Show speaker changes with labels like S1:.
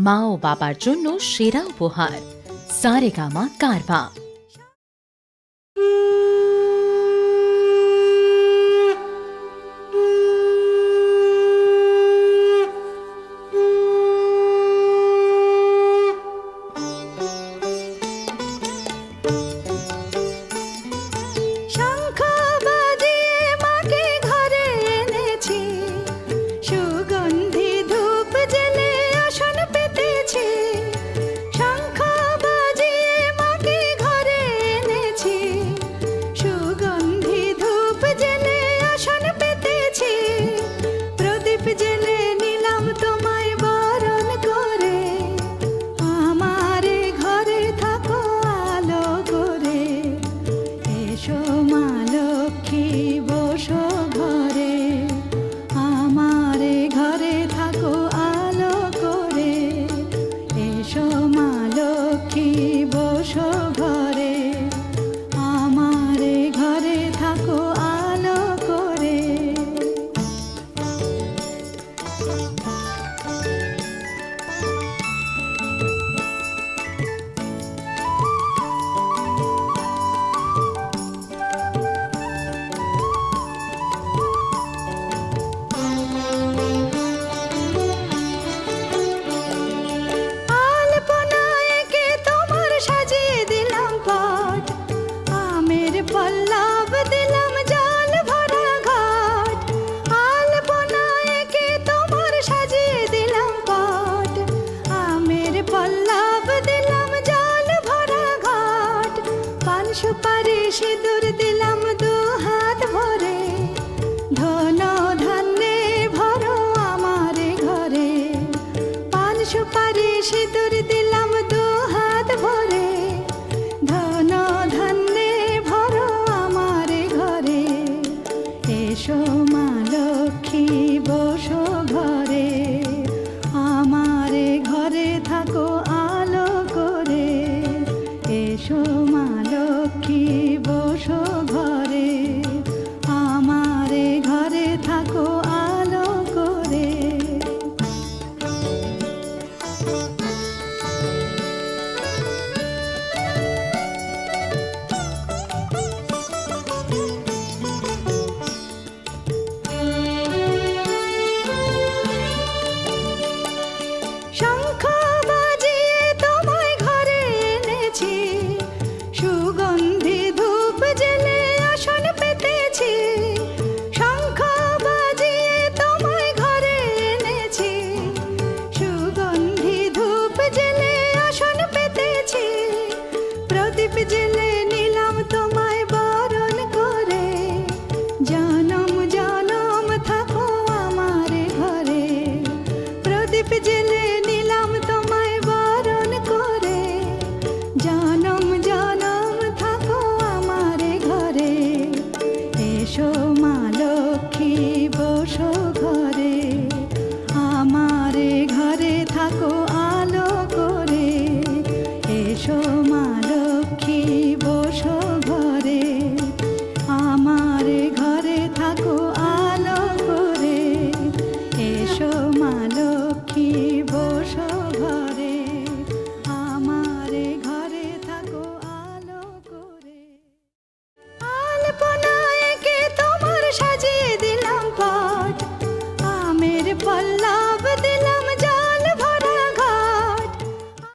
S1: মা ও বাবার জন্য সেরা উপহার সারেগামা কারভা।
S2: সুপারি সিঁদুর দিলাম দু হাত ভরে, ধন ধান্যে ভরো আমার ঘরে। পান সুপারি সিঁদুর দিলাম দু হাত ভরে, ধন ধান্যে ভরো আমার ঘরে। এসো মা লক্ষ্মী বসো ঘরে, আমার ঘরে থাকো আলো করে। এসো মা লক্ষ্মী বসো ঘরে, আমার ঘরে থাকো আলো করে। শঙ্খ বাজিয়ে তোমায় ঘরে এনেছি, সুগন্ধি ধূপ জেলে আসন পেতেছি। শঙ্খ বাজিয়ে তোমায় ঘরে এনেছি, সুগন্ধি ধূপ জেলে আসন পেতেছি। প্রদীপ জেলে নিলাম তোমায় বরণ করে, জনম জনম থাকো আমার ঘরে। প্রদীপ জেলে নিলাম তোমায় বরণ করে, জনম জনম থাকো আমার ঘরে। এসো মা লক্ষ্মী বসো ঘরে, আমার ঘরে থাকো